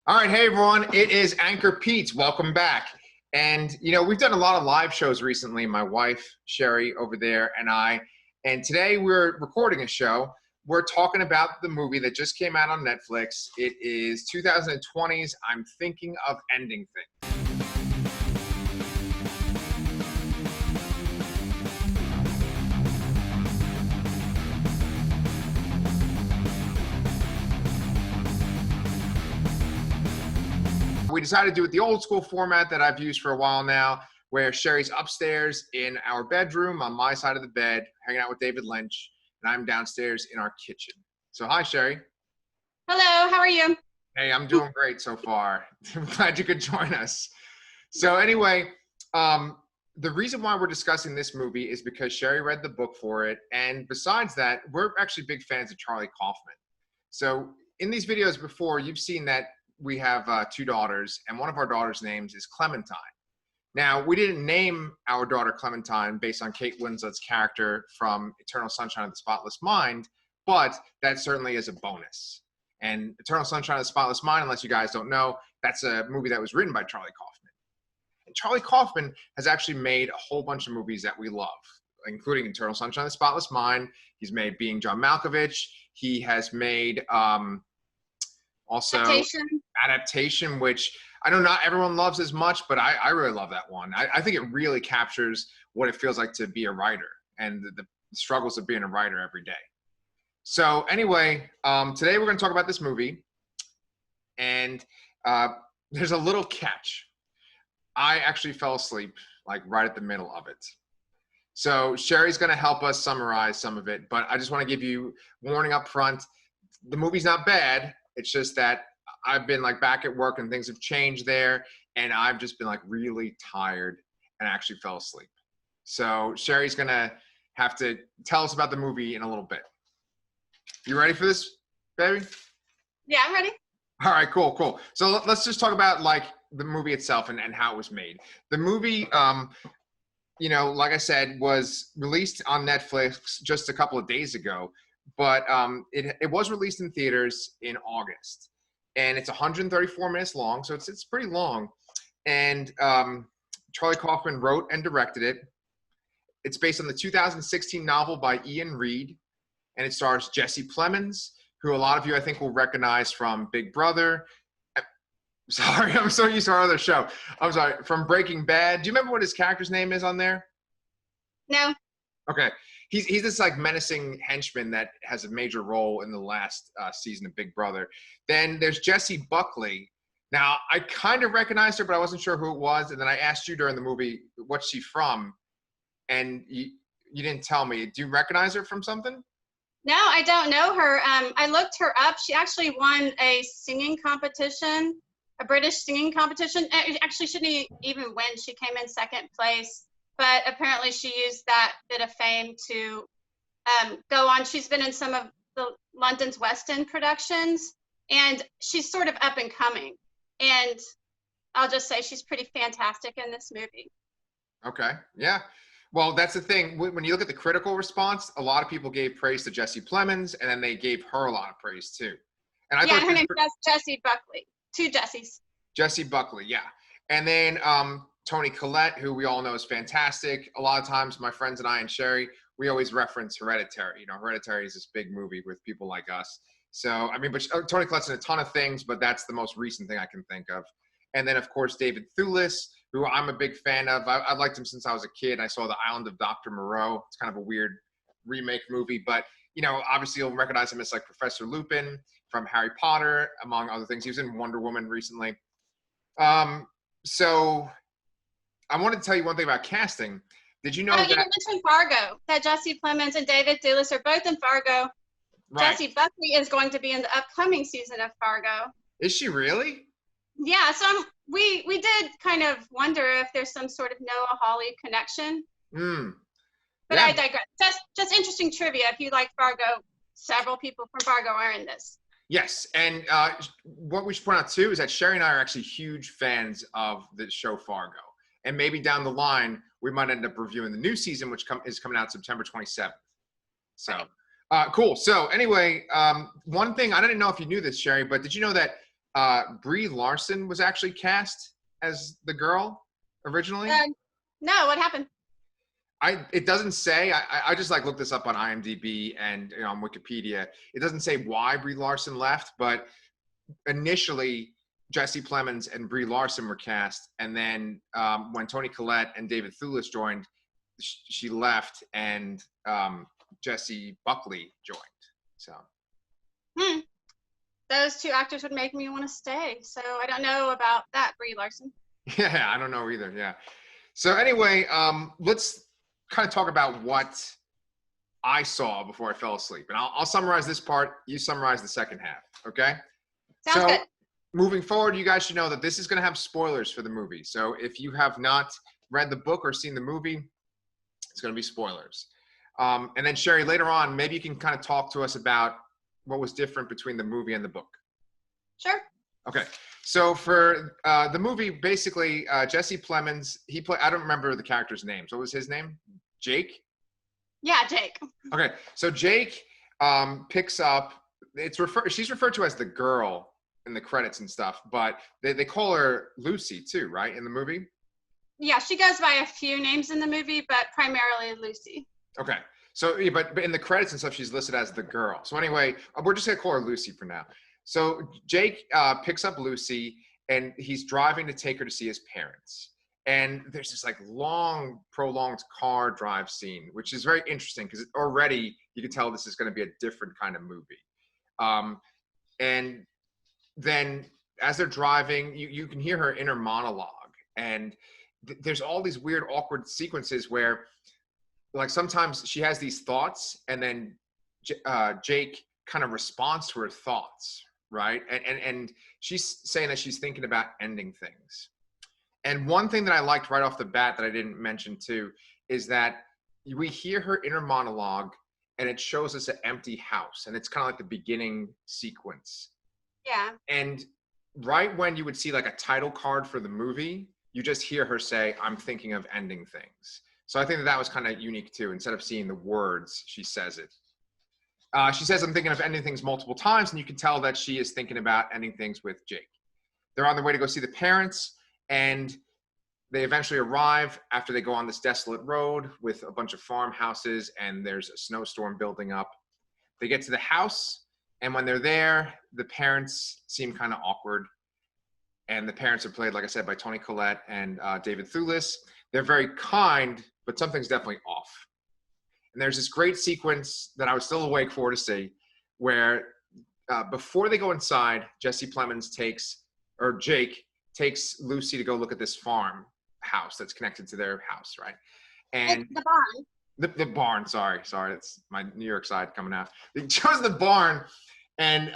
All right, hey everyone, it is Anchorpete. Welcome back. And we've done a lot of live shows recently, my wife, Shari, over there, and I. And today we're recording a show. We're talking about the movie that just came out on Netflix. It is 2020's I'm Thinking of Ending Things. We decided to do it the old school format that I've used for a while now, where Shari's upstairs in our bedroom on my side of the bed, hanging out with David Lynch, and I'm downstairs in our kitchen. So hi, Shari. Hello, how are you? Hey, I'm doing great so far. I'm glad you could join us. So anyway, the reason why we're discussing this movie is because Shari read the book for it, and besides that, we're actually big fans of Charlie Kaufman. So in these videos before, you've seen that we have two daughters, and one of our daughters' names is Clementine. Now, we didn't name our daughter Clementine based on Kate Winslet's character from Eternal Sunshine of the Spotless Mind, but that certainly is a bonus. And Eternal Sunshine of the Spotless Mind, unless you guys don't know, that's a movie that was written by Charlie Kaufman. And Charlie Kaufman has actually made a whole bunch of movies that we love, including Eternal Sunshine of the Spotless Mind. He's made Being John Malkovich. He has made also Adaptation, which I know not everyone loves as much, but I really love that one. I think it really captures what it feels like to be a writer and the struggles of being a writer every day. So anyway, today we're going to talk about this movie, and there's a little catch. I actually fell asleep like right at the middle of it. So Shari's going to help us summarize some of it, but I just want to give you warning up front. The movie's not bad. It's just that I've been like back at work and things have changed there, and I've just been like really tired and I actually fell asleep. So Shari's gonna have to tell us about the movie in a little bit. You ready for this, baby? Yeah, I'm ready. All right, cool. So let's just talk about like the movie itself and how it was made. The movie, like I said, was released on Netflix just a couple of days ago. But it was released in theaters in August, and it's 134 minutes long, so it's pretty long. And Charlie Kaufman wrote and directed it. It's based on the 2016 novel by Ian Reid, and it stars Jessie Plemons, who a lot of you I think will recognize from Big Brother. Sorry, I'm so used to our other show. I'm sorry, from Breaking Bad. Do you remember what his character's name is on there? No. Okay. He's this like menacing henchman that has a major role in the last season of Big Brother. Then there's Jessie Buckley. Now, I kind of recognized her, but I wasn't sure who it was. And then I asked you during the movie, what's she from? And you didn't tell me. Do you recognize her from something? No, I don't know her. I looked her up. She actually won a singing competition, a British singing competition. Actually, she didn't even win. She came in second place. But apparently she used that bit of fame to go on. She's been in some of the London's West End productions, and she's sort of up and coming. And I'll just say she's pretty fantastic in this movie. Okay, yeah. Well, that's the thing. When you look at the critical response, a lot of people gave praise to Jessie Plemons, and then they gave her a lot of praise too. And I thought her name is Jessie Buckley. Two Jessies. Jessie Buckley, yeah. And then Toni, Collette, who we all know is fantastic. A lot of times my friends and I and Shari, we always reference Hereditary. Hereditary is this big movie with people like us. So, I mean, but Toni Collette's in a ton of things, but that's the most recent thing I can think of. And then, of course, David Thewlis, who I'm a big fan of. I've liked him since I was a kid. I saw The Island of Dr. Moreau. It's kind of a weird remake movie, but, obviously you'll recognize him as like Professor Lupin from Harry Potter, among other things. He was in Wonder Woman recently. So I wanted to tell you one thing about casting. Did you know that? You mentioned Fargo, that Jessie Plemons and David Thewlis are both in Fargo. Right. Jessie Buckley is going to be in the upcoming season of Fargo. Is she really? Yeah, so we did kind of wonder if there's some sort of Noah Hawley connection. But yeah. I digress. Just interesting trivia. If you like Fargo, several people from Fargo are in this. Yes, and what we should point out too is that Shari and I are actually huge fans of the show Fargo. And maybe down the line, we might end up reviewing the new season, which is coming out September 27th. So, cool. So anyway, one thing, I didn't know if you knew this, Shari, but did you know that Brie Larson was actually cast as the girl originally. No, what happened? It doesn't say. I just like looked this up on IMDb and on Wikipedia. It doesn't say why Brie Larson left, but initially Jessie Plemons and Brie Larson were cast, and then when Toni Collette and David Thewlis joined, she left, and Jessie Buckley joined. So. Those two actors would make me want to stay. So I don't know about that, Brie Larson. Yeah, I don't know either. Yeah. So anyway, let's kind of talk about what I saw before I fell asleep. And I'll summarize this part. You summarize the second half. Okay? Sounds good. Moving forward, you guys should know that this is going to have spoilers for the movie. So if you have not read the book or seen the movie, it's going to be spoilers. And then Shari, later on, maybe you can kind of talk to us about what was different between the movie and the book. Sure. Okay. So for the movie, basically, Jessie Plemons, I don't remember the character's name. So what was his name? Jake? Yeah, Jake. Okay. So Jake picks up, she's referred to as the girl in the credits and stuff, but they call her Lucy too, right? In the movie? Yeah, she goes by a few names in the movie, but primarily Lucy. Okay. So, yeah, but in the credits and stuff, she's listed as the girl. So anyway, we're just going to call her Lucy for now. So Jake picks up Lucy, and he's driving to take her to see his parents. And there's this like long, prolonged car drive scene, which is very interesting because already you can tell this is going to be a different kind of movie. And then as they're driving, you can hear her inner monologue. And there's all these weird, awkward sequences where like sometimes she has these thoughts and then Jake kind of responds to her thoughts, right? And she's saying that she's thinking about ending things. And one thing that I liked right off the bat that I didn't mention too is that we hear her inner monologue and it shows us an empty house, and it's kind of like the beginning sequence. Yeah. And right when you would see like a title card for the movie, you just hear her say, "I'm thinking of ending things." So I think that was kind of unique too. Instead of seeing the words, she says it. She says, "I'm thinking of ending things" multiple times, and you can tell that she is thinking about ending things with Jake. They're on their way to go see the parents, and they eventually arrive after they go on this desolate road with a bunch of farmhouses, and there's a snowstorm building up. They get to the house, and when they're there, the parents seem kind of awkward. And the parents are played, like I said, by Toni Collette and David Thewlis. They're very kind, but something's definitely off. And there's this great sequence that I was still awake for to see, where before they go inside, Jake takes Lucy to go look at this farm house that's connected to their house, right? And the barn. The barn, sorry, it's my New York side coming out. They chose the barn, and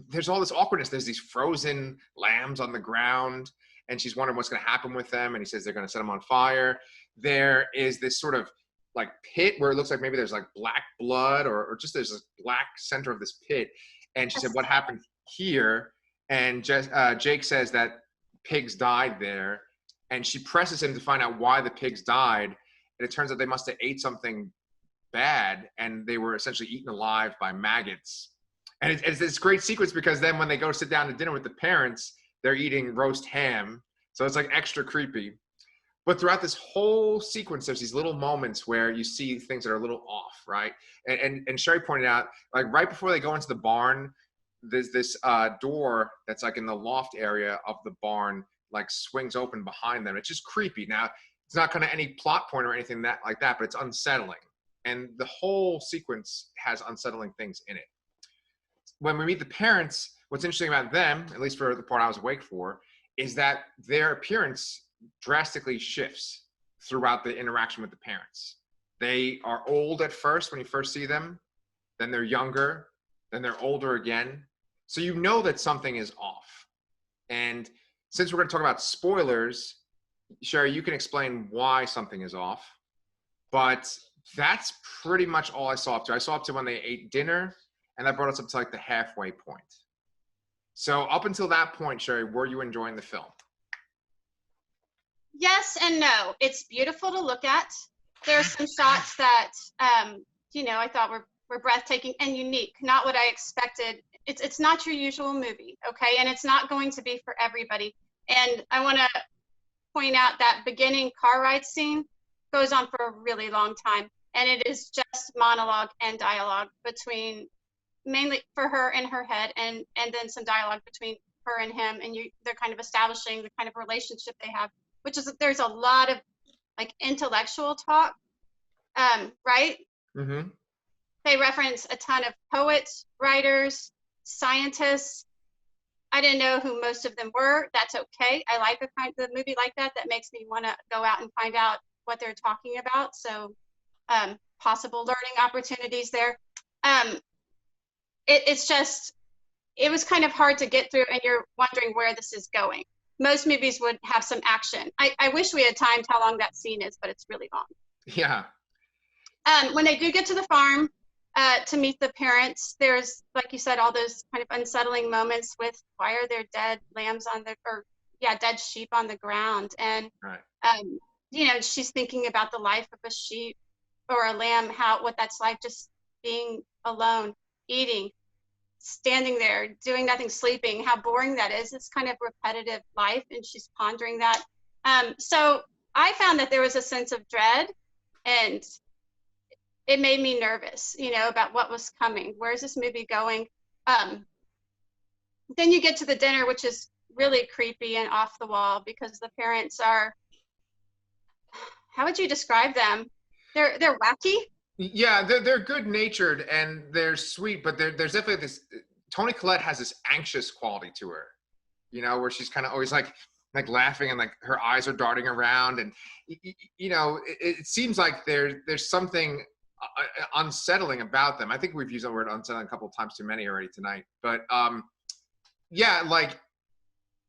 there's all this awkwardness. There's these frozen lambs on the ground, and she's wondering what's going to happen with them, and he says they're going to set them on fire. There is this sort of like pit where it looks like maybe there's like black blood or just there's this black center of this pit, and she said, "What happened here?" And Jake says that pigs died there, and she presses him to find out why the pigs died, and it turns out they must have ate something bad, and they were essentially eaten alive by maggots. And it's this great sequence because then when they go sit down to dinner with the parents, they're eating roast ham. So it's like extra creepy. But throughout this whole sequence, there's these little moments where you see things that are a little off, right? And Shari pointed out, like right before they go into the barn, there's this door that's like in the loft area of the barn, like swings open behind them. It's just creepy. Now, it's not kind of any plot point or anything like that, but it's unsettling. And the whole sequence has unsettling things in it. When we meet the parents, what's interesting about them, at least for the part I was awake for, is that their appearance drastically shifts throughout the interaction with the parents. They are old at first when you first see them, then they're younger, then they're older again. So you know that something is off. And since we're going to talk about spoilers, Shari, you can explain why something is off. But that's pretty much all I saw up to. I saw up to when they ate dinner, and that brought us up to like the halfway point. So up until that point, Shari, were you enjoying the film? Yes and no. It's beautiful to look at. There are some shots that, I thought were breathtaking and unique. Not what I expected it's not your usual movie, okay? And it's not going to be for everybody. And I want to point out that beginning car ride scene goes on for a really long time, and it is just monologue and dialogue between, mainly for her in her head, and then some dialogue between her and him, and they're kind of establishing the kind of relationship they have, which is, there's a lot of like intellectual talk, right? Mm-hmm. They reference a ton of poets, writers, scientists. I didn't know who most of them were. That's okay. I like a kind of movie like that makes me want to go out and find out what they're talking about. So possible learning opportunities there. It's just, it was kind of hard to get through, and you're wondering where this is going. Most movies would have some action. I wish we had timed how long that scene is, but it's really long. Yeah. When they do get to the farm to meet the parents, there's, like you said, all those kind of unsettling moments with, why are there dead lambs on the, or yeah, dead sheep on the ground? And, right. You know, she's thinking about the life of a sheep or a lamb, what that's like, just being alone, eating, standing there, doing nothing, sleeping, how boring that is. It's kind of repetitive life, and she's pondering that. So I found that there was a sense of dread, and it made me nervous, you know, about what was coming. Where's this movie going? Then you get to the dinner, which is really creepy and off the wall, because the parents are, how would you describe them? They're wacky. Yeah, they're good natured and they're sweet, but there's definitely this. Toni Collette has this anxious quality to her, you know, where she's kind of always like laughing, and like her eyes are darting around, and you know, it seems like there's something unsettling about them. I think we've used the word unsettling a couple of times too many already tonight, but yeah, like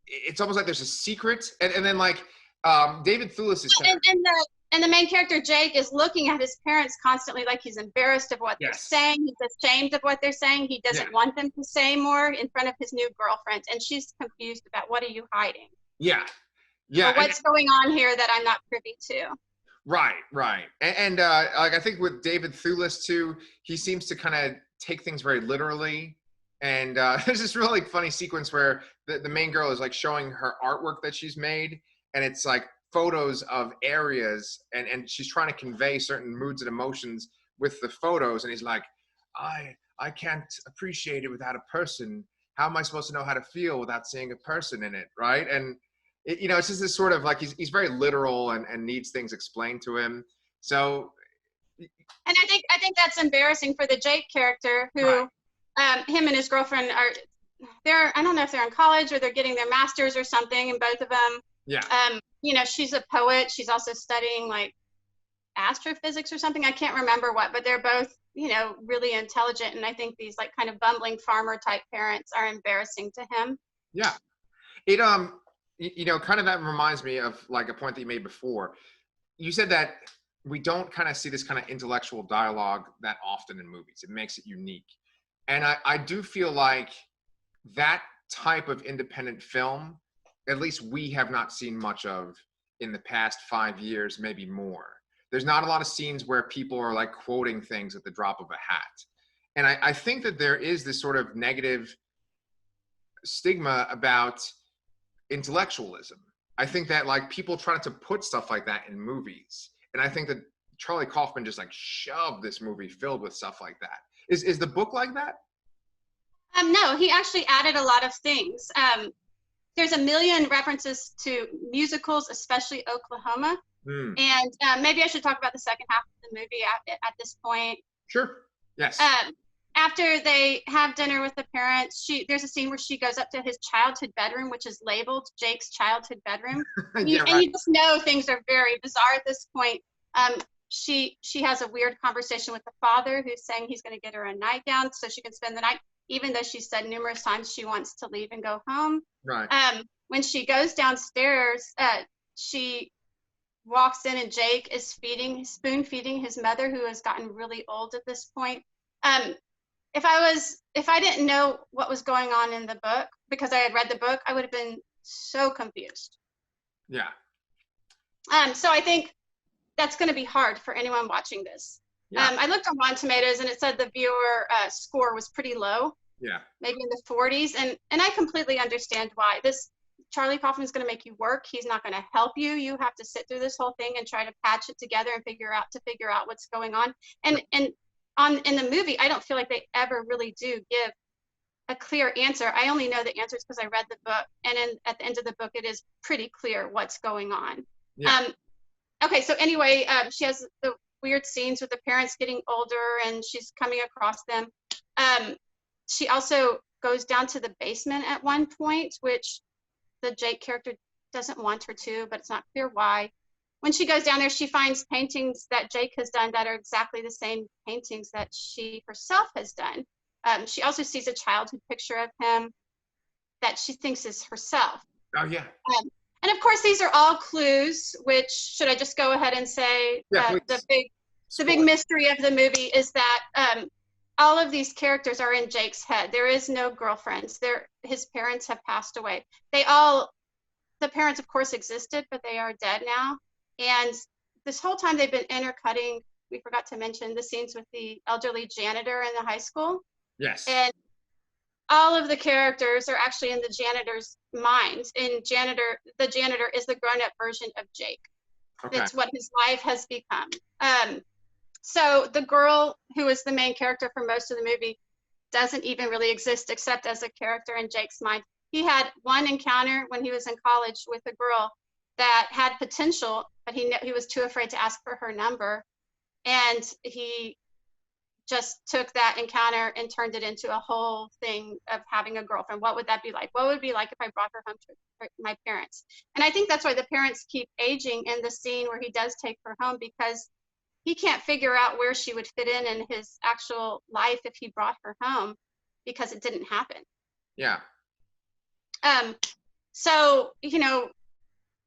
it's almost like there's a secret, and then like David Thewlis is and the main character Jake is looking at his parents constantly, like he's embarrassed of what they're saying. He's ashamed of what they're saying. He doesn't want them to say more in front of his new girlfriend, and she's confused about, what are you hiding? Yeah, yeah. Or what's going on here that I'm not privy to? Right. And like I think with David Thewlis too, he seems to kind of take things very literally. And there's this really funny sequence where the main girl is like showing her artwork that she's made, and it's like photos of areas, and she's trying to convey certain moods and emotions with the photos, and he's like, I can't appreciate it without a person. How am I supposed to know how to feel without seeing a person in it, right? And you know, it's just this sort of like, he's very literal and needs things explained to him. So, and I think that's embarrassing for the Jake character, who him and his girlfriend they're, I don't know if they're in college or they're getting their masters or something, and both of them. Yeah. You know, she's a poet. She's also studying like astrophysics or something. I can't remember what, but they're both, you know, really intelligent. And I think these like kind of bumbling farmer type parents are embarrassing to him. Yeah. It, you know, kind of that reminds me of like a point that you made before. You said that we don't kind of see this kind of intellectual dialogue that often in movies. It makes it unique. And I do feel like that type of independent film, at least we have not seen much of in the past 5 years, maybe more. There's not a lot of scenes where people are like quoting things at the drop of a hat. And I think that there is this sort of negative stigma about intellectualism. I think that like people trying to put stuff like that in movies. And I think that Charlie Kaufman just like shoved this movie filled with stuff like that. Is the book like that? No, he actually added a lot of things. There's a million references to musicals, especially Oklahoma. And maybe I should talk about the second half of the movie at this point. Sure. Yes. After they have dinner with the parents, there's a scene where she goes up to his childhood bedroom, which is labeled Jake's childhood bedroom. And you just know things are very bizarre at this point. She has a weird conversation with the father, who's saying he's going to get her a nightgown so she can spend the night, even though she said numerous times she wants to leave and go home. Right. When she goes downstairs, she walks in and Jake is spoon feeding his mother, who has gotten really old at this point. If I didn't know what was going on in the book, because I had read the book, I would have been so confused. Yeah. So I think that's going to be hard for anyone watching this. Yeah. I looked on Rotten Tomatoes and it said the viewer score was pretty low. Yeah. maybe in the 40s. And I completely understand why. This Charlie Kaufman is going to make you work. He's not going to help you. You have to sit through this whole thing and try to patch it together and figure out what's going on. And in the movie, I don't feel like they ever really do give a clear answer. I only know the answers because I read the book, and at the end of the book, it is pretty clear what's going on. Yeah. Okay, so anyway, she has the weird scenes with the parents getting older, and she's coming across them. She also goes down to the basement at one point, which the Jake character doesn't want her to, but it's not clear why. When she goes down there, she finds paintings that Jake has done that are exactly the same paintings that she herself has done. She also sees a childhood picture of him that she thinks is herself. Oh, yeah. And of course, these are all clues, which, should I just go ahead and say, the big mystery of the movie is that all of these characters are in Jake's head. There is no girlfriends. His parents have passed away. The parents, of course, existed, but they are dead now. And this whole time they've been intercutting, we forgot to mention, the scenes with the elderly janitor in the high school. Yes. And all of the characters are actually in the janitor's mind. And the janitor is the grown-up version of Jake. Okay. It's what his life has become. So the girl who is the main character for most of the movie doesn't even really exist except as a character in Jake's mind. He had one encounter when he was in college with a girl that had potential, but he was too afraid to ask for her number. And he just took that encounter and turned it into a whole thing of having a girlfriend. What would that be like? What would it be like if I brought her home to my parents? And I think that's why the parents keep aging in the scene where he does take her home, because he can't figure out where she would fit in his actual life if he brought her home, because it didn't happen. Yeah. So,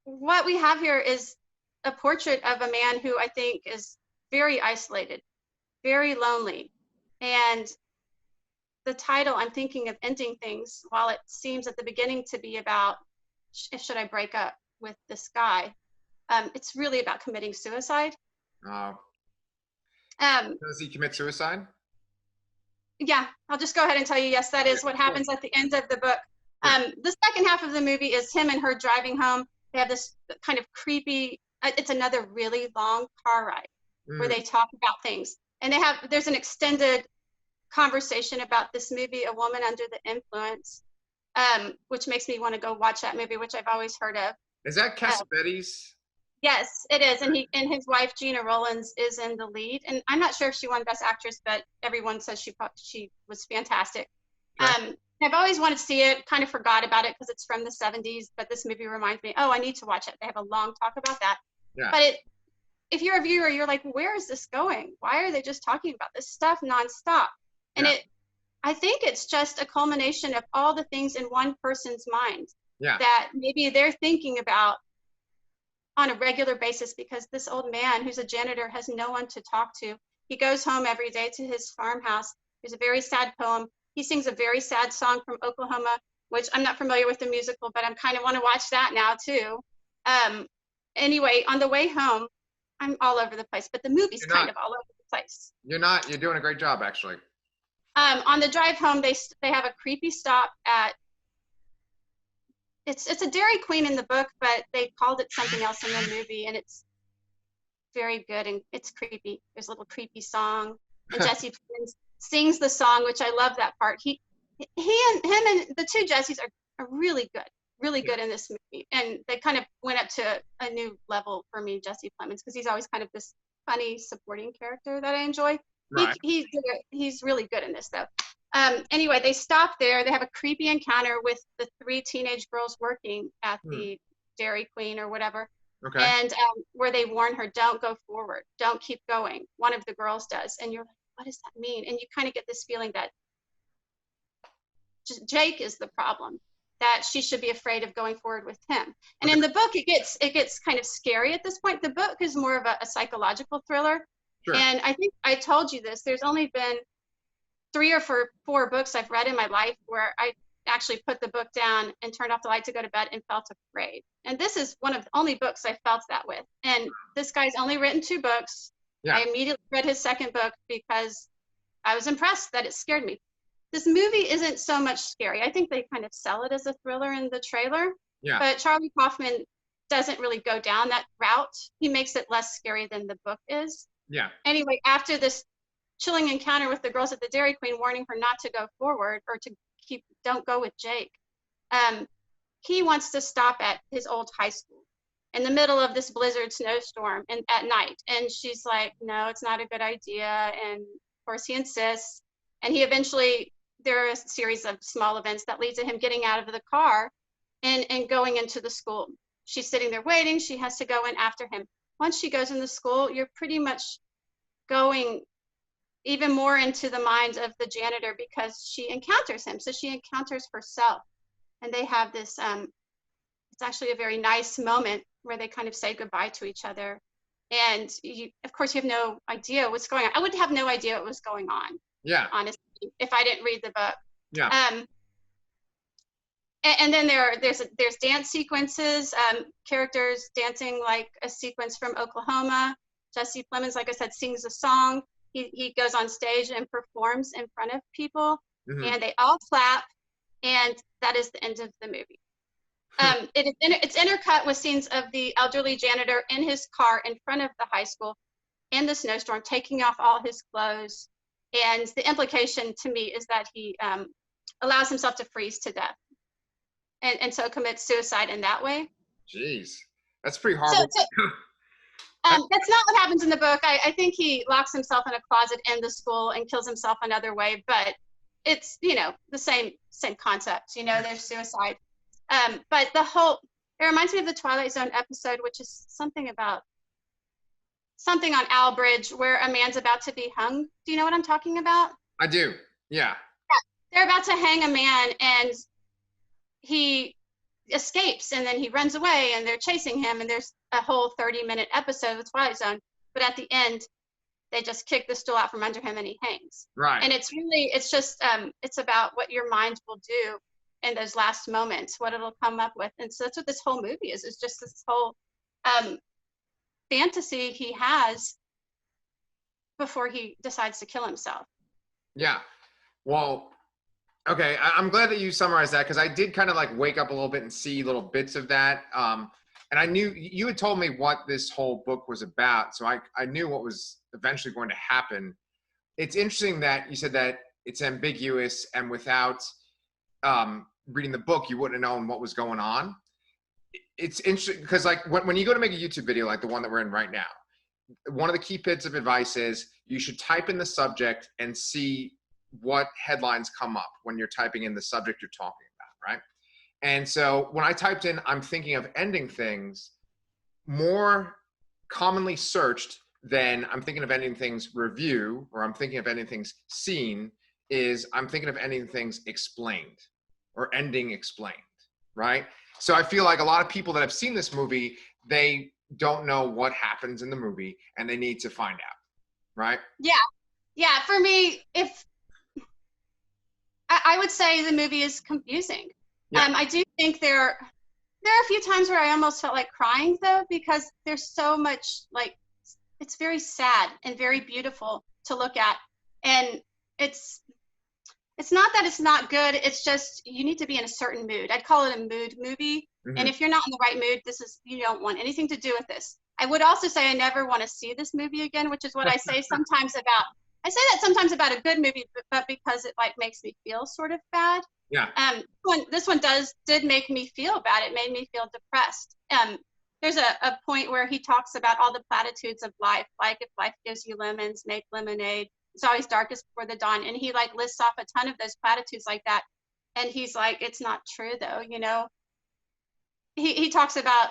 what we have here is a portrait of a man who I think is very isolated, very lonely. And the title, I'm thinking of ending things, while it seems at the beginning to be about, should I break up with this guy? It's really about committing suicide. Oh. Does he commit suicide? Yeah, I'll just go ahead and tell you, yes, that is what happens at the end of the book. The second half of the movie is him and her driving home. They have this kind of creepy, it's another really long car ride where they talk about things. And there's an extended conversation about this movie, A Woman Under the Influence, which makes me want to go watch that movie, which I've always heard of. Is that Cassavetes? Yes, it is. And his wife, Gina Rollins, is in the lead. And I'm not sure if she won Best Actress, but everyone says she was fantastic. Okay. I've always wanted to see it, kind of forgot about it because it's from the 70s, but this movie reminds me, I need to watch it. They have a long talk about that. Yeah. But if you're a viewer, you're like, where is this going? Why are they just talking about this stuff nonstop? And I think it's just a culmination of all the things in one person's mind that maybe they're thinking about on a regular basis, because this old man who's a janitor has no one to talk to. He goes home every day to his farmhouse. There's a very sad poem. He sings a very sad song from Oklahoma, which I'm not familiar with the musical, but I kind of want to watch that now too. Anyway, on the way home, I'm all over the place, but the movie's kind of all over the place. You're doing a great job, actually. On the drive home, they have a creepy stop at, it's a Dairy Queen in the book, but they called it something else in the movie, and it's very good and it's creepy. There's a little creepy song, and Jessie Plemons sings the song, which I love that part. Him and the two Jessies are really good in this movie, and they kind of went up to a new level for me, Jessie Plemons, because he's always kind of this funny supporting character that I enjoy. Right. He's really good in this though. Anyway, they stop there. They have a creepy encounter with the three teenage girls working at the Dairy Queen or whatever. Okay. And where they warn her, don't go forward, don't keep going. One of the girls does, and you're like, what does that mean? And you kind of get this feeling that Jake is the problem, that she should be afraid of going forward with him. And in the book, it gets kind of scary at this point. The book is more of a psychological thriller. Sure. And I think I told you this, there's only been 3 or 4 books I've read in my life where I actually put the book down and turned off the light to go to bed and felt afraid. And this is one of the only books I felt that with. And this guy's only written 2 books. Yeah. I immediately read his second book because I was impressed that it scared me. this movie isn't so much scary. I think they kind of sell it as a thriller in the trailer. Yeah. But Charlie Kaufman doesn't really go down that route. He makes it less scary than the book is. Yeah. Anyway, after this chilling encounter with the girls at the Dairy Queen, warning her not to go forward or to don't go with Jake, he wants to stop at his old high school in the middle of this blizzard snowstorm and at night. And she's like, no, it's not a good idea. And of course he insists. And he eventually, there are a series of small events that lead to him getting out of the car and going into the school. She's sitting there waiting. She has to go in after him. Once she goes in the school, you're pretty much going even more into the mind of the janitor because she encounters him. So she encounters herself. And they have this, it's actually a very nice moment where they kind of say goodbye to each other. And you, of course, you have no idea what's going on. I would have no idea what was going on. Yeah. Honestly, if I didn't read the book. Yeah. And then there's dance sequences, characters dancing like a sequence from Oklahoma. Jessie Plemons, like I said, sings a song. He goes on stage and performs in front of people, and they all clap, and that is the end of the movie. It's intercut with scenes of the elderly janitor in his car in front of the high school in the snowstorm, taking off all his clothes. And the implication to me is that he allows himself to freeze to death. And so commits suicide in that way. Jeez, that's pretty horrible. That's not what happens in the book. I think he locks himself in a closet in the school and kills himself another way, but it's, the same concept, there's suicide. But it reminds me of the Twilight Zone episode, which is something on Owl Bridge where a man's about to be hung. Do you know what I'm talking about? I do, yeah. They're about to hang a man and he escapes and then he runs away and they're chasing him and there's a whole 30-minute episode of the Twilight Zone, but at the end they just kick the stool out from under him and he hangs. Right. And it's about what your mind will do in those last moments, what it'll come up with. And so that's what this whole movie is. It's just this whole fantasy he has before he decides to kill himself. Yeah. Well, okay, I'm glad that you summarized that because I did kind of like wake up a little bit and see little bits of that. And I knew you had told me what this whole book was about, so I knew what was eventually going to happen. It's interesting that you said that it's ambiguous and without reading the book, you wouldn't have known what was going on. It's interesting because like when you go to make a YouTube video like the one that we're in right now, one of the key bits of advice is you should type in the subject and see what headlines come up when you're typing in the subject you're talking about, right? And so when I typed in, I'm thinking of ending things, more commonly searched than I'm thinking of ending things review, or I'm thinking of ending things seen, is I'm thinking of ending things explained, or ending explained, right? So I feel like a lot of people that have seen this movie, they don't know what happens in the movie, and they need to find out, right? Yeah, for me, I would say the movie is confusing. Yeah. I do think there are a few times where I almost felt like crying though, because there's so much, like, it's very sad and very beautiful to look at. And it's not that it's not good. It's just, you need to be in a certain mood. I'd call it a mood movie. And if you're not in the right mood, you don't want anything to do with this. I would also say I never want to see this movie again, which is what I say sometimes about, I say that sometimes about a good movie, but because it like makes me feel sort of bad. Yeah. This one did make me feel bad. It made me feel depressed. There's a point where he talks about all the platitudes of life, like if life gives you lemons, make lemonade. It's always darkest before the dawn. And he like lists off a ton of those platitudes like that. And he's like, it's not true though, He talks about,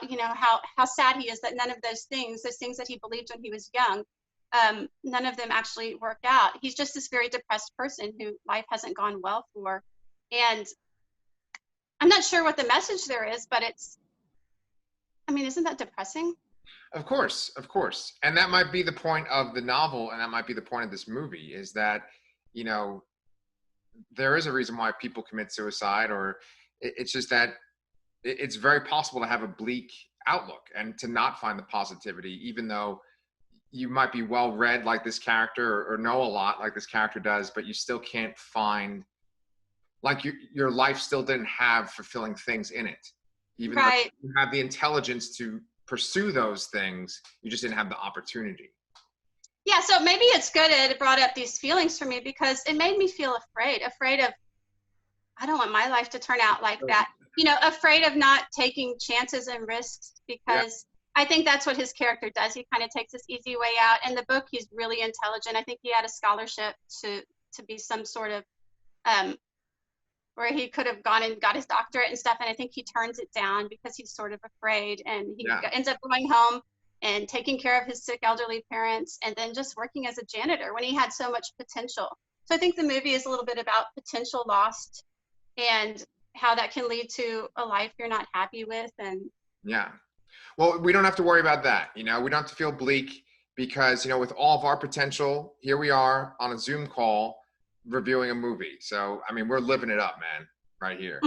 how sad he is that none of those things that he believed when he was young, none of them actually worked out. He's just this very depressed person who life hasn't gone well for. And I'm not sure what the message there is, but isn't that depressing? Of course. And that might be the point of the novel, and that might be the point of this movie, is that, there is a reason why people commit suicide, or it's just that it's very possible to have a bleak outlook and to not find the positivity, even though you might be well read like this character or know a lot like this character does, but you still can't find like your life still didn't have fulfilling things in it. Even though Right. you have the intelligence to pursue those things, you just didn't have the opportunity. Yeah, so maybe it's good it brought up these feelings for me because it made me feel afraid of, I don't want my life to turn out like that. You know, afraid of not taking chances and risks because I think that's what his character does. He kind of takes this easy way out. In the book, he's really intelligent. I think he had a scholarship to be some sort of, where he could have gone and got his doctorate and stuff. And I think he turns it down because he's sort of afraid, and he ends up going home and taking care of his sick elderly parents and then just working as a janitor when he had so much potential. So I think the movie is a little bit about potential lost and how that can lead to a life you're not happy with. And well, we don't have to worry about that. You know, we don't have to feel bleak because, you know, with all of our potential, here we are on a Zoom call reviewing a movie. So, I mean, we're living it up, man, right here.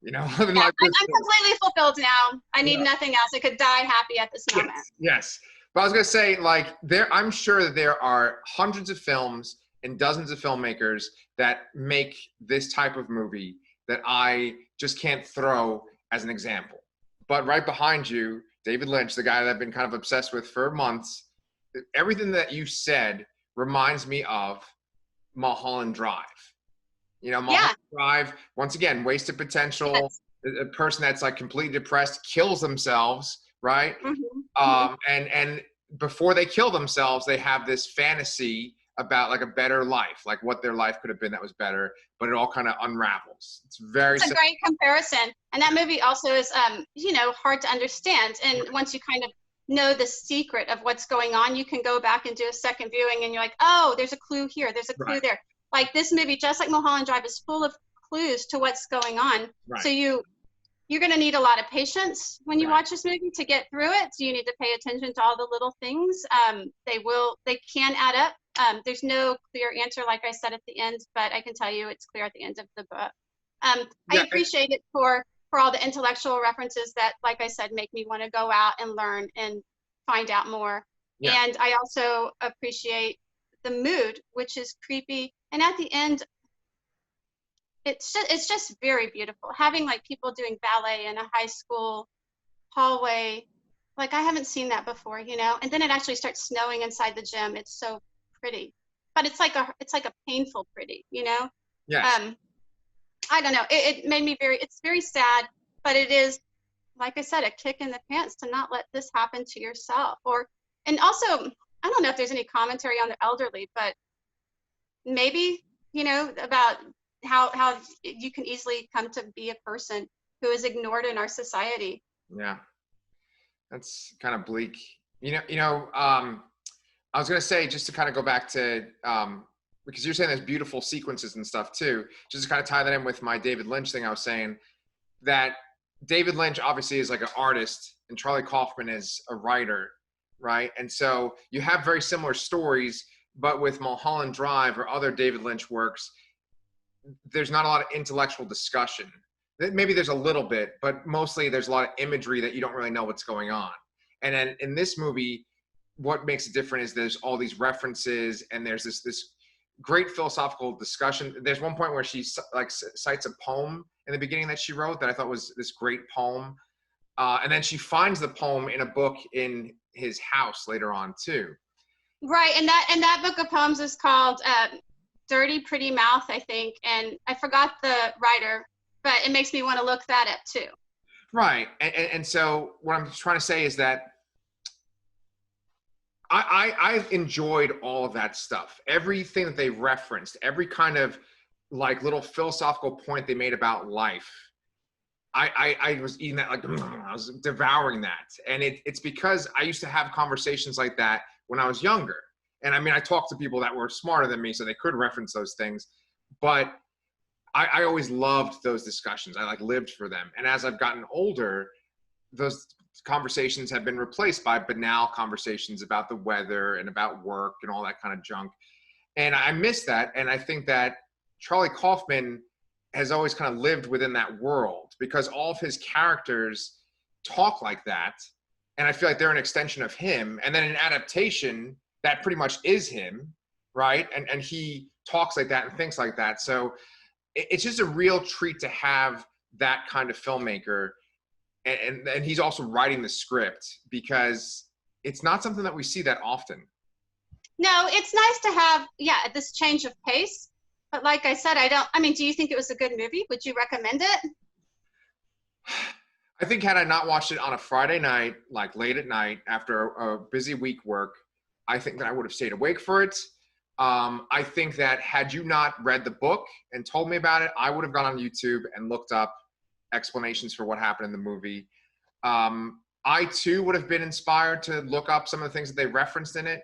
You know, living life. I'm completely fulfilled now. I need nothing else. I could die happy at this moment. Yes. But I was going to say, like, I'm sure that there are hundreds of films and dozens of filmmakers that make this type of movie that I just can't throw as an example. But right behind you, David Lynch, the guy that I've been kind of obsessed with for months, everything that you said reminds me of Mulholland Drive. You know, Mulholland Drive, once again, wasted potential. Yes. A person that's like completely depressed kills themselves, right? And before they kill themselves, they have this fantasy about like a better life, like what their life could have been that was better, but it all kind of unravels. It's a great comparison. And that movie also is, you know, hard to understand. And once you kind of know the secret of what's going on, you can go back and do a second viewing and you're like, oh, there's a clue here, there's a clue there. Like this movie, just like Mulholland Drive, is full of clues to what's going on. So you're going to need a lot of patience when you watch this movie to get through it. So you need to pay attention to all the little things. They can add up. There's no clear answer, like I said at the end, but I can tell you it's clear at the end of the book. I appreciate it for all the intellectual references that, like I said, make me want to go out and learn and find out more. And I also appreciate the mood, which is creepy. And at the end, it's just very beautiful. Having like people doing ballet in a high school hallway, like I haven't seen that before, you know. And then it actually starts snowing inside the gym. It's so pretty, but it's like a painful pretty, you know. I don't know. It made me it's very sad, but it is, like I said, a kick in the pants to not let this happen to yourself. And also, I don't know if there's any commentary on the elderly, but maybe, you know, about how you can easily come to be a person who is ignored in our society. Yeah, that's kind of bleak. I was going to say, just to kind of go back to, because you're saying there's beautiful sequences and stuff too, just to kind of tie that in with my David Lynch thing, I was saying that David Lynch obviously is like an artist and Charlie Kaufman is a writer, right? And so you have very similar stories, but with Mulholland Drive or other David Lynch works, there's not a lot of intellectual discussion. Maybe there's a little bit, but mostly there's a lot of imagery that you don't really know what's going on. And then in this movie, what makes it different is there's all these references and there's this great philosophical discussion. There's one point where she like cites a poem in the beginning that she wrote that I thought was this great poem. And then she finds the poem in a book in his house later on too. Right, and that book of poems is called Dirty Pretty Mouth, I think, and I forgot the writer, but it makes me want to look that up too. Right, and so what I'm trying to say is that I've enjoyed all of that stuff. Everything that they referenced, every kind of like little philosophical point they made about life. I was eating that, like I was devouring that. And it's because I used to have conversations like that when I was younger. And I mean, I talked to people that were smarter than me, so they could reference those things. But I always loved those discussions. I like lived for them. And as I've gotten older, those conversations have been replaced by banal conversations about the weather and about work and all that kind of junk. And I miss that. And I think that Charlie Kaufman has always kind of lived within that world because all of his characters talk like that. And I feel like they're an extension of him. And then in Adaptation, that pretty much is him, right? And he talks like that and thinks like that. So it's just a real treat to have that kind of filmmaker. And he's also writing the script, because it's not something that we see that often. No, it's nice to have, this change of pace. But like I said, do you think it was a good movie? Would you recommend it? I think had I not watched it on a Friday night, like late at night after a busy week work, I think that I would have stayed awake for it. I think that had you not read the book and told me about it, I would have gone on YouTube and looked up explanations for what happened in the movie. I too would have been inspired to look up some of the things that they referenced in it.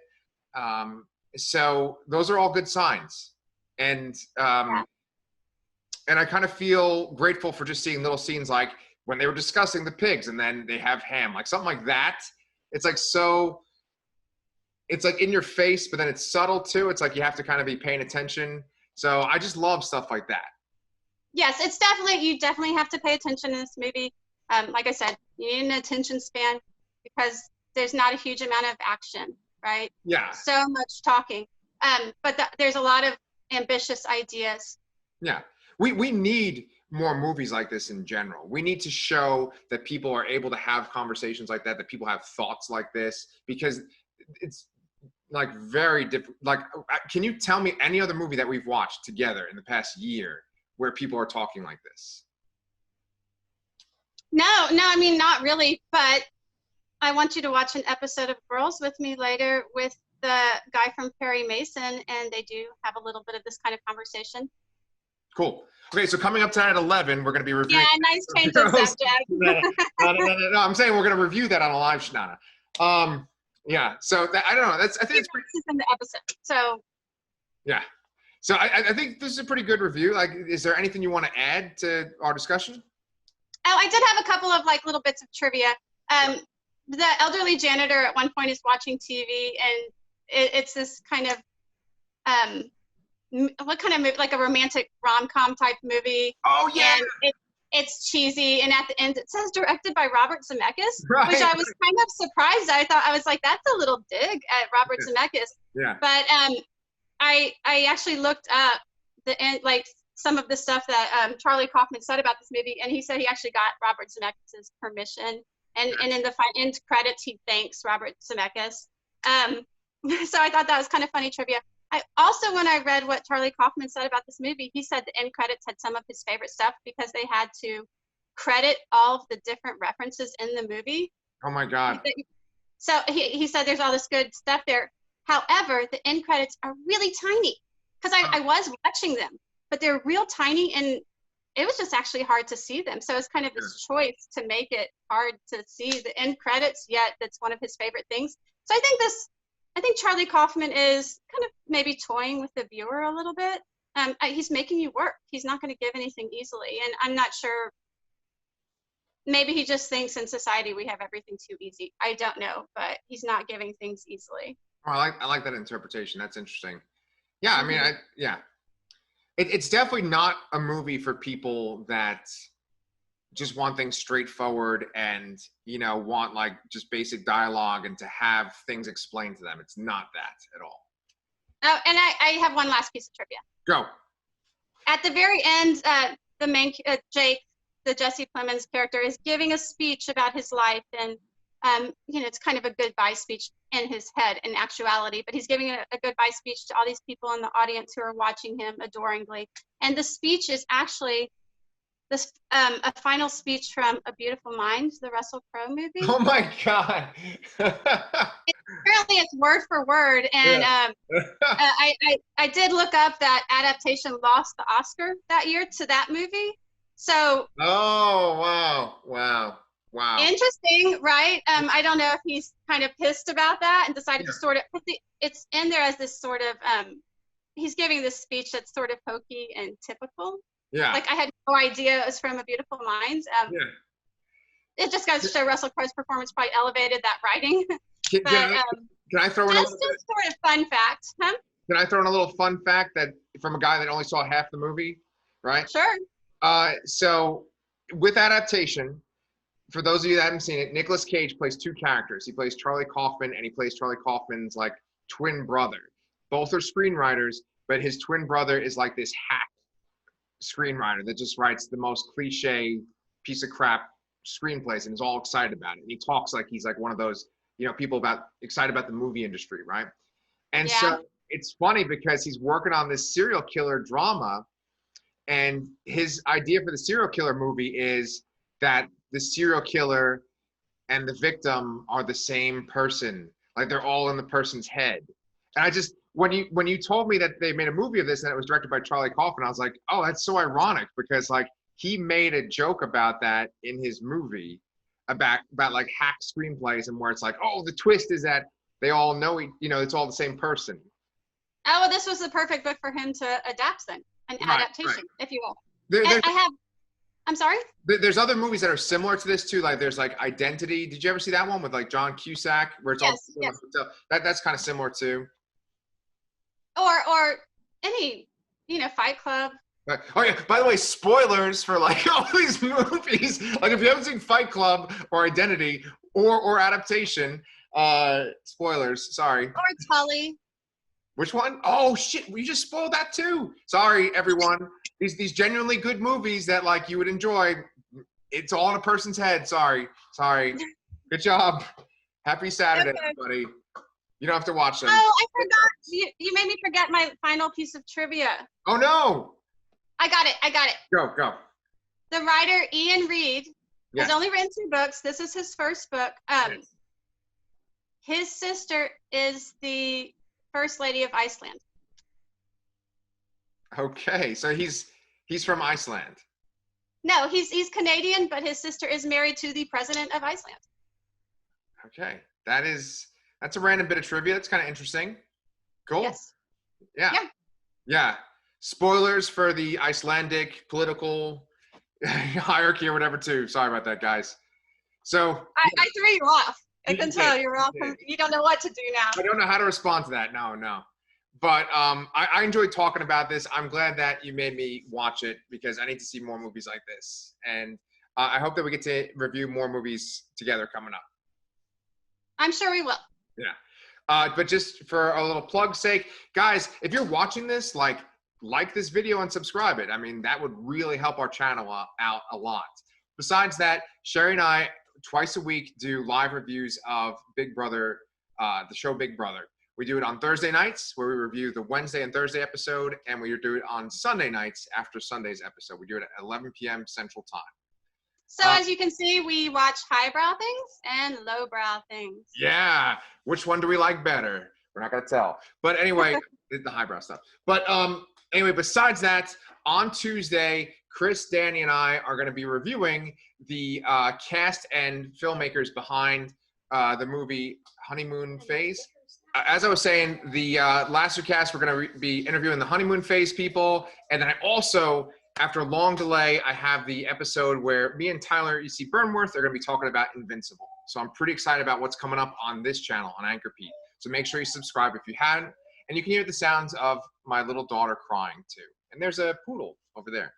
So those are all good signs. And I kind of feel grateful for just seeing little scenes like when they were discussing the pigs and then they have ham, like something like that. It's like, it's like in your face, but then it's subtle too. It's like you have to kind of be paying attention. So I just love stuff like that. Yes, you definitely have to pay attention in this movie. Like I said, you need an attention span because there's not a huge amount of action, right? Yeah. So much talking. But there's a lot of ambitious ideas. Yeah. We need more movies like this in general. We need to show that people are able to have conversations like that people have thoughts like this, because it's like very different. Like, can you tell me any other movie that we've watched together in the past year where people are talking like this? No, I mean, not really, but I want you to watch an episode of Girls with me later with the guy from Perry Mason, and they do have a little bit of this kind of conversation. Cool. Okay, so coming up tonight at 11, we're going to be reviewing. Yeah, nice change of subject. No, I'm saying we're going to review that on a live show. Yeah, so I don't know. I think it's pretty. In the episode. So. Yeah. So I think this is a pretty good review. Like, is there anything you want to add to our discussion? Oh, I did have a couple of like little bits of trivia. The elderly janitor at one point is watching TV, and it's this kind of what kind of movie? Like a romantic rom-com type movie. Oh yeah. And it's cheesy, and at the end it says directed by Robert Zemeckis, right. Which I was kind of surprised. I was like, that's a little dig at Robert Zemeckis. Yeah. But I actually looked up like some of the stuff that Charlie Kaufman said about this movie, and he said he actually got Robert Zemeckis' permission, and in the end credits he thanks Robert Zemeckis. So I thought that was kind of funny trivia. I also, when I read what Charlie Kaufman said about this movie, he said the end credits had some of his favorite stuff because they had to credit all of the different references in the movie. Oh my God. So he said there's all this good stuff there. However, the end credits are really tiny because I was watching them, but they're real tiny, and it was just actually hard to see them. So it's kind of this choice to make it hard to see the end credits, yet that's one of his favorite things. So I think Charlie Kaufman is kind of maybe toying with the viewer a little bit. He's making you work. He's not going to give anything easily. And I'm not sure, maybe he just thinks in society we have everything too easy. I don't know, but he's not giving things easily. Oh, I like that interpretation. That's interesting. Yeah, I mean, it's definitely not a movie for people that just want things straightforward and, want like just basic dialogue and to have things explained to them. It's not that at all. Oh, and I have one last piece of trivia. Go. At the very end, the main Jake, the Jessie Plemons character, is giving a speech about his life, and it's kind of a goodbye speech in his head in actuality, but he's giving a goodbye speech to all these people in the audience who are watching him adoringly. And the speech is actually this a final speech from A Beautiful Mind, the Russell Crowe movie. Oh my God. Apparently it's word for word. And I did look up that Adaptation lost the Oscar that year to that movie. So. Oh, wow. Interesting, right? I don't know if he's kind of pissed about that and decided to sort of put it's in there as this sort of, he's giving this speech that's sort of hokey and typical. Yeah. Like I had no idea it was from A Beautiful Mind. It just goes to show Russell Crowe's performance probably elevated that writing. Can I throw in just sort of fun fact, huh? Can I throw in a little fun fact that from a guy that only saw half the movie, right? Sure. So with Adaptation, for those of you that haven't seen it, Nicolas Cage plays two characters. He plays Charlie Kaufman, and he plays Charlie Kaufman's like twin brother. Both are screenwriters, but his twin brother is like this hack screenwriter that just writes the most cliche piece of crap screenplays and is all excited about it. And he talks like he's like one of those, people excited about the movie industry, right? And Yeah. so it's funny because he's working on this serial killer drama, and his idea for the serial killer movie is that the serial killer and the victim are the same person, like they're all in the person's head. And I just, when you told me that they made a movie of this and it was directed by Charlie Kaufman, I was like, oh, that's so ironic, because like he made a joke about that in his movie about like hack screenplays, and where it's like, oh, the twist is that they all know, it's all the same person. Oh, well, this was the perfect book for him to adapt then, an adaptation, if you will. I'm sorry? There's other movies that are similar to this too. Like there's like Identity. Did you ever see that one with like John Cusack, where it's all yes. That's kind of similar too. Or any, Fight Club. Oh yeah, by the way, spoilers for like all these movies. Like if you haven't seen Fight Club or Identity or Adaptation, spoilers, sorry. Or Tully. Which one? Oh shit, we just spoiled that too. Sorry, everyone. These genuinely good movies that like you would enjoy. It's all in a person's head. Sorry. Good job. Happy Saturday, everybody. You don't have to watch them. Oh, I forgot. You made me forget my final piece of trivia. Oh no. I got it. Go. The writer Ian Reid has only written 2 books. This is his first book. His sister is the First Lady of Iceland. Okay, so he's from Iceland. No, he's Canadian, but his sister is married to the president of Iceland. Okay, that's a random bit of trivia. That's kind of interesting. Cool. Yes. Yeah. Spoilers for the Icelandic political hierarchy or whatever too. Sorry about that, guys. So I threw you off. I can tell you're off. You don't know what to do now. I don't know how to respond to that. No. But I enjoyed talking about this. I'm glad that you made me watch it, because I need to see more movies like this. And I hope that we get to review more movies together coming up. I'm sure we will. Yeah. But just for a little plug's sake, guys, if you're watching this, like this video and subscribe it. I mean, that would really help our channel out a lot. Besides that, Shari and I twice a week do live reviews of Big Brother, the show Big Brother. We do it on Thursday nights, where we review the Wednesday and Thursday episode, and we do it on Sunday nights after Sunday's episode. We do it at 11 p.m. Central Time. So as you can see, we watch highbrow things and lowbrow things. Yeah. Which one do we like better? We're not going to tell. But anyway, the highbrow stuff. But anyway, besides that, on Tuesday, Chris, Danny, and I are going to be reviewing the cast and filmmakers behind the movie Honeymoon Phase. As I was saying, the last cast, we're going to be interviewing the Honeymoon Phase people. And then I also, after a long delay, I have the episode where me and Tyler E.C. Burnworth are going to be talking about Invincible. So I'm pretty excited about what's coming up on this channel, on Anchorpete. So make sure you subscribe if you haven't. And you can hear the sounds of my little daughter crying too. And there's a poodle over there.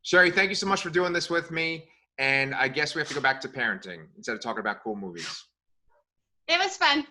Shari, thank you so much for doing this with me. And I guess we have to go back to parenting instead of talking about cool movies. It was fun.